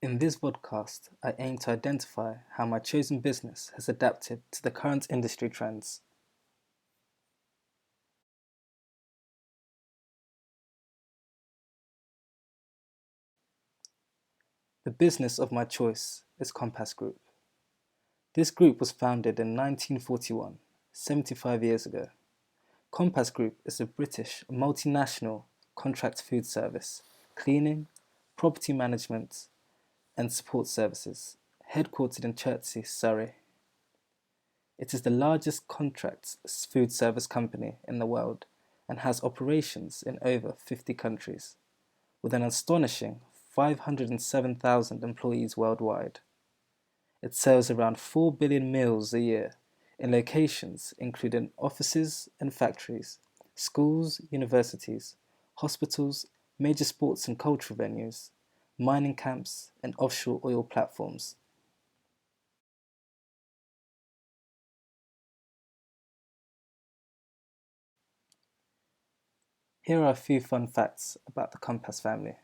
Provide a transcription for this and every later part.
In this podcast, I aim to identify how my chosen business has adapted to the current industry trends. The business of my choice is Compass Group. This group was founded in 1941, 75 years ago. Compass Group is a British multinational contract food service, cleaning, property management, and support services, headquartered in Chertsey, Surrey. It is the largest contract food service company in the world and has operations in over 50 countries, with an astonishing 507,000 employees worldwide. It serves around 4 billion meals a year in locations including offices and factories, schools, universities, hospitals, major sports and cultural venues, mining camps, and offshore oil platforms. Here are a few fun facts about the Compass family.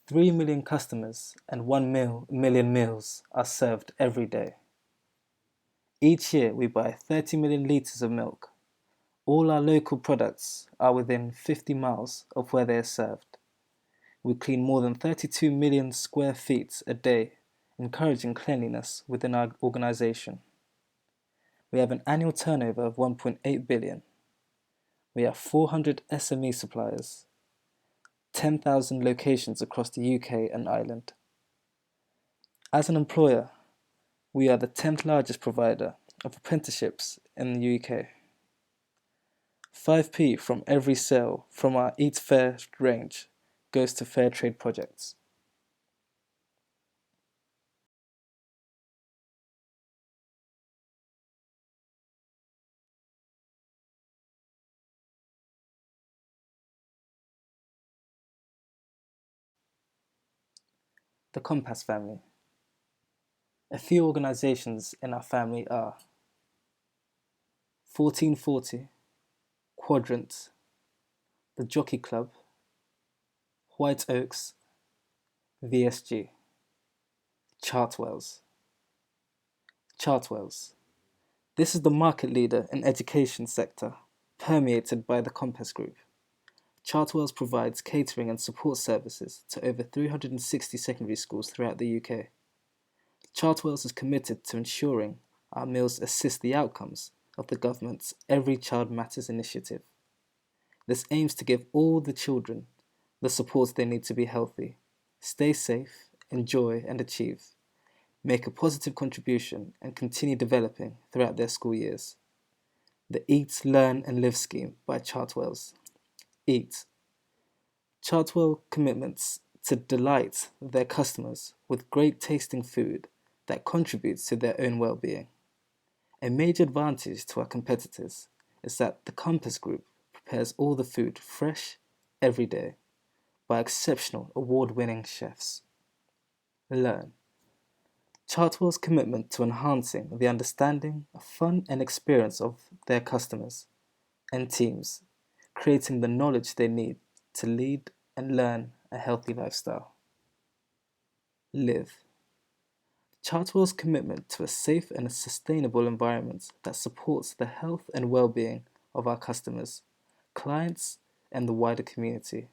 3 million customers and 1 million meals are served every day. Each year we buy 30 million litres of milk. All our local products are within 50 miles of where they are served. We clean more than 32 million square feet a day, encouraging cleanliness within our organisation. We have an annual turnover of 1.8 billion. We have 400 SME suppliers, 10,000 locations across the UK and Ireland. As an employer, we are the 10th largest provider of apprenticeships in the UK. 5p from every sale from our Eat Fair range goes to fair trade projects. The Compass family. A few organisations in our family are 1440, Quadrant, the Jockey Club, White Oaks, VSG, Chartwells. Chartwells. This is the market leader in education sector, permeated by the Compass Group. Chartwells provides catering and support services to over 360 secondary schools throughout the UK. Chartwells is committed to ensuring our meals assist the outcomes of the government's Every Child Matters initiative. This aims to give all the children the support they need to be healthy, stay safe, enjoy and achieve, make a positive contribution and continue developing throughout their school years. The Eat, Learn and Live scheme by Chartwells. Eat. Chartwell commitments to delight their customers with great tasting food that contributes to their own well-being. A major advantage to our competitors is that the Compass Group prepares all the food fresh every day by exceptional award-winning chefs. Learn. Chartwell's commitment to enhancing the understanding, fun and experience of their customers and teams, creating the knowledge they need to lead and learn a healthy lifestyle. Live. Chartwell's commitment to a safe and a sustainable environment that supports the health and well-being of our customers, clients and the wider community.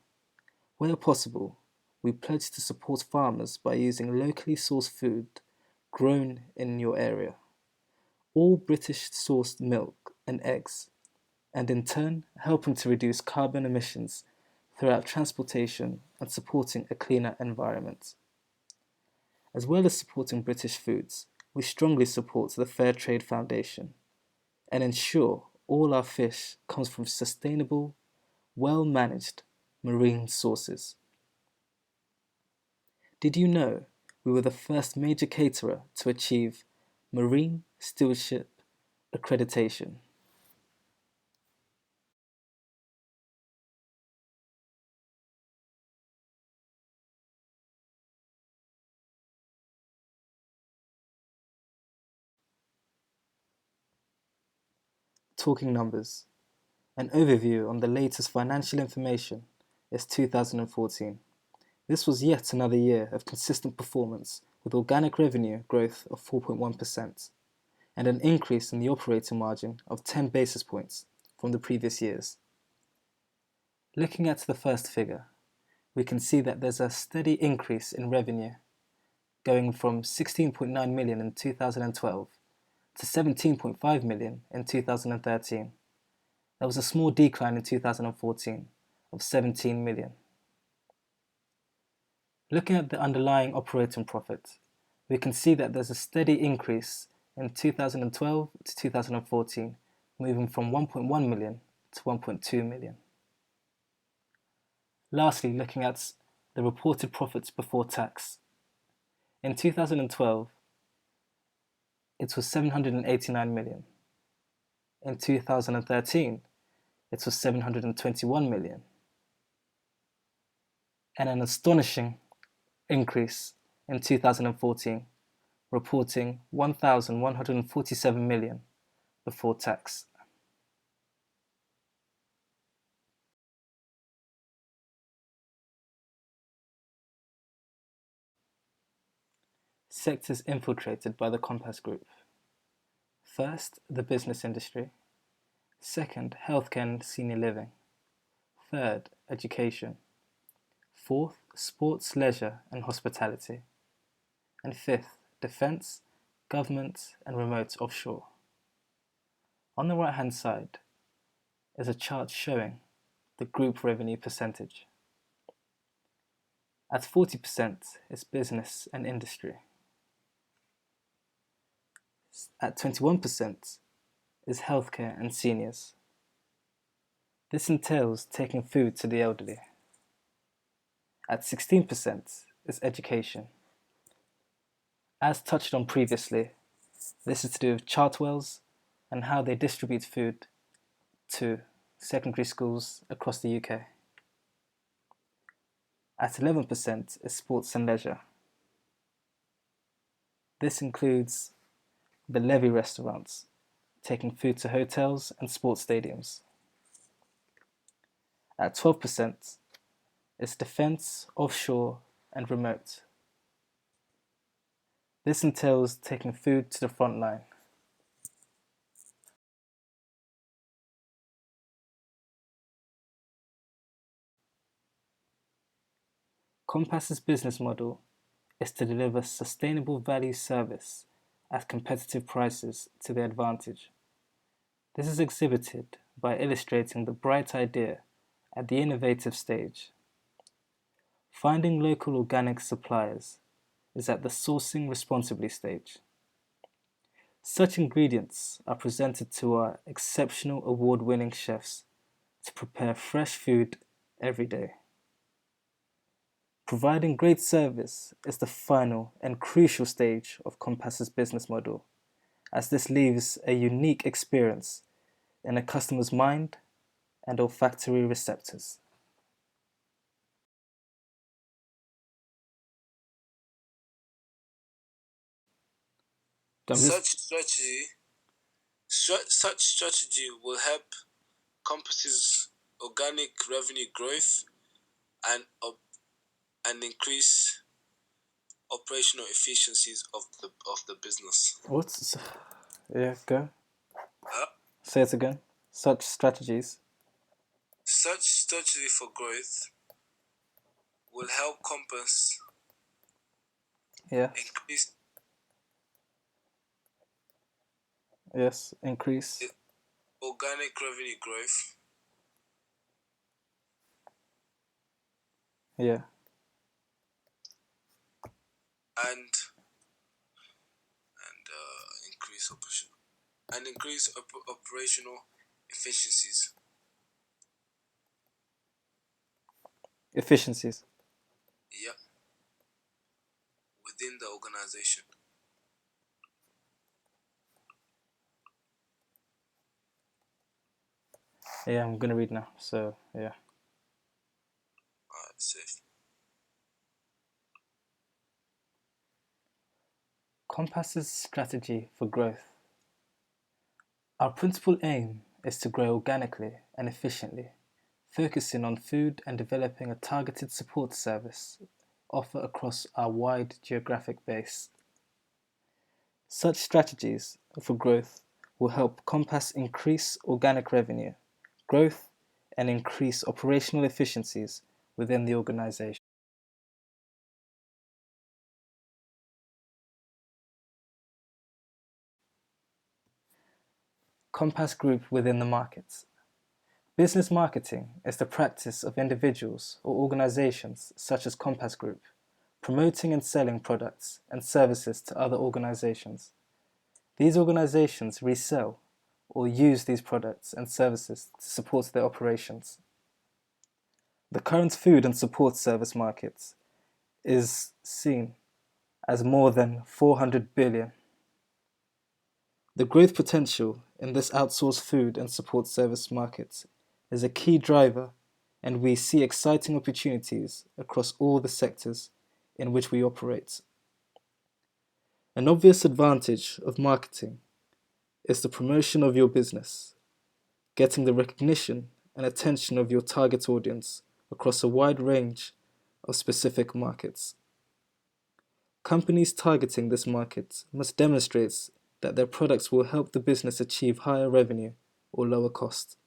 Where possible, we pledge to support farmers by using locally sourced food grown in your area, all British sourced milk and eggs, and in turn helping to reduce carbon emissions throughout transportation and supporting a cleaner environment. As well as supporting British foods, we strongly support the Fair Trade Foundation and ensure all our fish comes from sustainable, well-managed marine sources. Did you know we were the first major caterer to achieve Marine Stewardship accreditation? Talking numbers. An overview on the latest financial information is 2014. This was yet another year of consistent performance, with organic revenue growth of 4.1% and an increase in the operating margin of 10 basis points from the previous years. Looking at the first figure, we can see that there's a steady increase in revenue, going from 16.9 million in 2012 to 17.5 million in 2013. There was a small decline in 2014 of 17 million. Looking at the underlying operating profit, we can see that there's a steady increase in 2012 to 2014, moving from 1.1 million to 1.2 million. Lastly, looking at the reported profits before tax. In 2012, it was 789 million. In 2013, it was 721 million. And an astonishing increase in 2014, reporting 1,147 million before tax. Sectors infiltrated by the Compass Group. First, the business industry. Second, healthcare and senior living. Third, education. Fourth, sports, leisure and hospitality. And fifth, defence, government and remote offshore. On the right hand side is a chart showing the group revenue percentage. At 40% is business and industry. At 21% is healthcare and seniors. This entails taking food to the elderly. At 16% is education. As touched on previously, this is to do with Chartwells and how they distribute food to secondary schools across the UK. At 11% is sports and leisure. This includes the Levy restaurants, taking food to hotels and sports stadiums. At 12% is defence, offshore and remote. This entails taking food to the front line. Compass's business model is to deliver sustainable value service at competitive prices to their advantage. This is exhibited by illustrating the bright idea at the innovative stage. Finding local organic suppliers is at the sourcing responsibly stage. Such ingredients are presented to our exceptional award-winning chefs to prepare fresh food every day. Providing great service is the final and crucial stage of Compass's business model, as this leaves a unique experience in a customer's mind and olfactory receptors. Such strategy will help Compass's organic revenue growth and increase operational efficiencies of the business. What's yeah, go. Huh? Say it again. Such strategy for growth will help Compass increase organic revenue growth. Yeah. And increase operational efficiencies. Efficiencies. Yeah. Within the organization. Yeah, I'm gonna read now. So yeah. Alright, safe. Compass's strategy for growth. Our principal aim is to grow organically and efficiently, focusing on food and developing a targeted support service offer across our wide geographic base. Such strategies for growth will help Compass increase organic revenue, growth, and increase operational efficiencies within the organization. Compass Group within the markets. Business marketing is the practice of individuals or organizations such as Compass Group, promoting and selling products and services to other organizations. These organizations resell or use these products and services to support their operations. The current food and support service market is seen as more than 400 billion. The growth potential in this outsourced food and support service market is a key driver, and we see exciting opportunities across all the sectors in which we operate. An obvious advantage of marketing is the promotion of your business, getting the recognition and attention of your target audience across a wide range of specific markets. Companies targeting this market must demonstrate that their products will help the business achieve higher revenue or lower cost.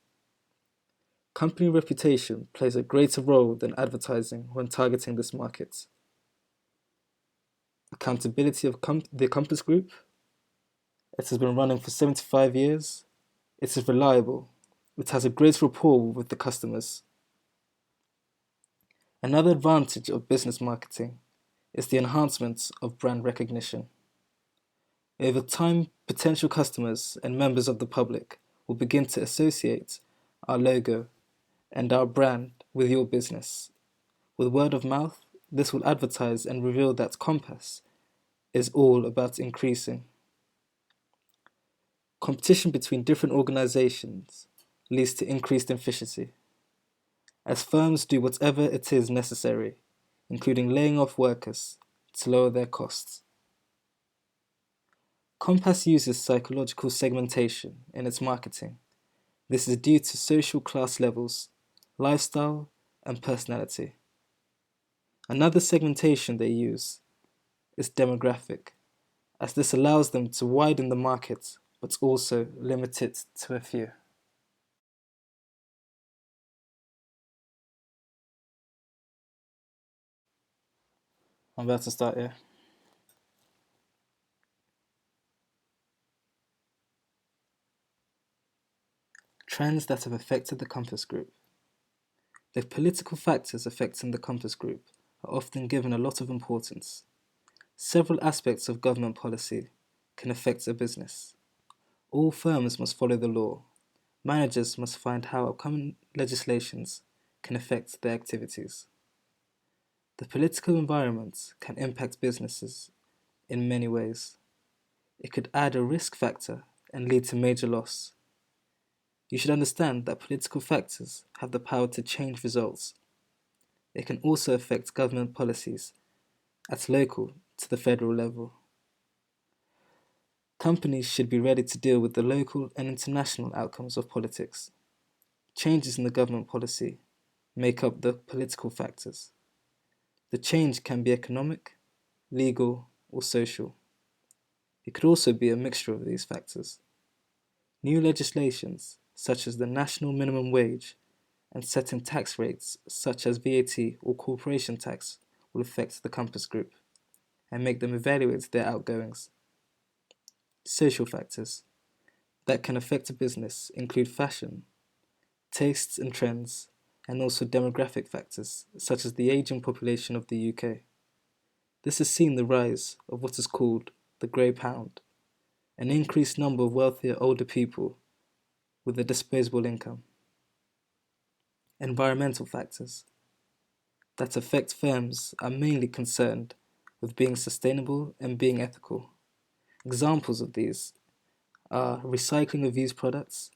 Company reputation plays a greater role than advertising when targeting this market. Accountability of the Compass Group. It has been running for 75 years. It is reliable. It has a great rapport with the customers. Another advantage of business marketing is the enhancement of brand recognition. Over time, potential customers and members of the public will begin to associate our logo and our brand with your business. With word of mouth, this will advertise and reveal that Compass is all about increasing. Competition between different organizations leads to increased efficiency, as firms do whatever it is necessary, including laying off workers, to lower their costs. Compass uses psychological segmentation in its marketing. This is due to social class levels, lifestyle, and personality. Another segmentation they use is demographic, as this allows them to widen the market but also limit it to a few. I'm about to start here. Trends that have affected the Compass Group. The political factors affecting the Compass Group are often given a lot of importance. Several aspects of government policy can affect a business. All firms must follow the law. Managers must find how upcoming legislations can affect their activities. The political environment can impact businesses in many ways. It could add a risk factor and lead to major loss. You should understand that political factors have the power to change results. It can also affect government policies at local to the federal level. Companies should be ready to deal with the local and international outcomes of politics. Changes in the government policy make up the political factors. The change can be economic, legal, or social. It could also be a mixture of these factors. New legislations, such as the national minimum wage and setting tax rates such as VAT or corporation tax, will affect the Compass Group and make them evaluate their outgoings. Social factors that can affect a business include fashion, tastes and trends, and also demographic factors such as the aging population of the UK. This has seen the rise of what is called the grey pound, an increased number of wealthier older people with a disposable income. Environmental factors that affect firms are mainly concerned with being sustainable and being ethical. Examples of these are recycling of used products,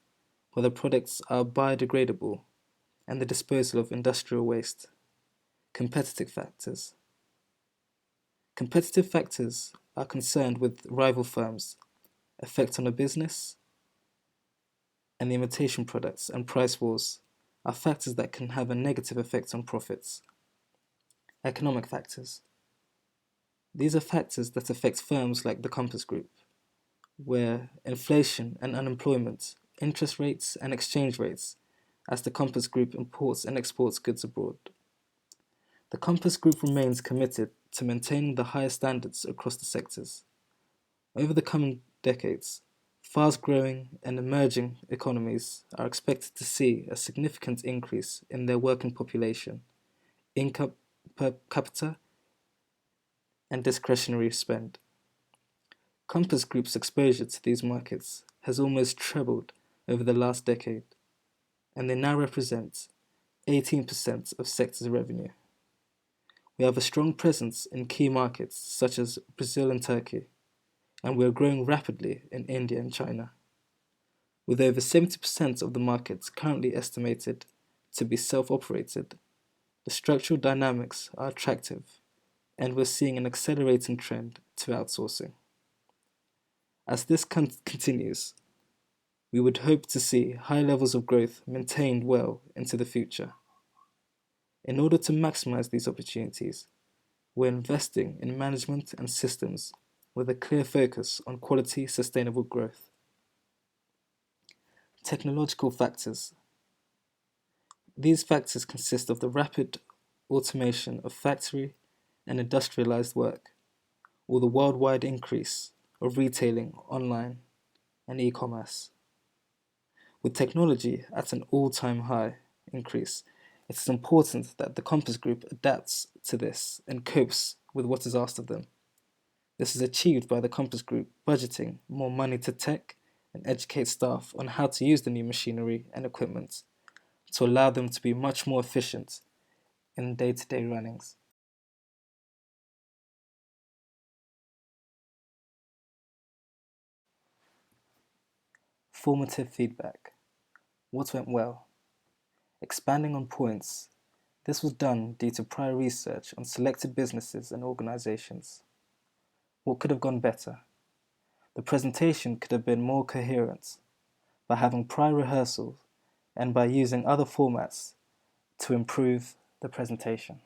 where the products are biodegradable, and the disposal of industrial waste. Competitive factors. Competitive factors are concerned with rival firms, effect on a business, and the imitation products and price wars are factors that can have a negative effect on profits. Economic factors. These are factors that affect firms like the Compass Group, where inflation and unemployment, interest rates and exchange rates, as the Compass Group imports and exports goods abroad. The Compass Group remains committed to maintaining the highest standards across the sectors. Over the coming decades, fast-growing and emerging economies are expected to see a significant increase in their working population, income per capita, and discretionary spend. Compass Group's exposure to these markets has almost trebled over the last decade, and they now represent 18% of sector's revenue. We have a strong presence in key markets such as Brazil and Turkey, and we are growing rapidly in India and China. With over 70% of the markets currently estimated to be self-operated, the structural dynamics are attractive, and we're seeing an accelerating trend to outsourcing. As this continues, we would hope to see high levels of growth maintained well into the future. In order to maximize these opportunities, we're investing in management and systems with a clear focus on quality, sustainable growth. Technological factors. These factors consist of the rapid automation of factory and industrialized work, or the worldwide increase of retailing online and e-commerce. With technology at an all-time high increase, it is important that the Compass Group adapts to this and copes with what is asked of them. This is achieved by the Compass Group budgeting more money to tech and educate staff on how to use the new machinery and equipment to allow them to be much more efficient in day-to-day runnings. Formative feedback. What went well? Expanding on points, this was done due to prior research on selected businesses and organizations. What could have gone better? The presentation could have been more coherent by having prior rehearsals and by using other formats to improve the presentation.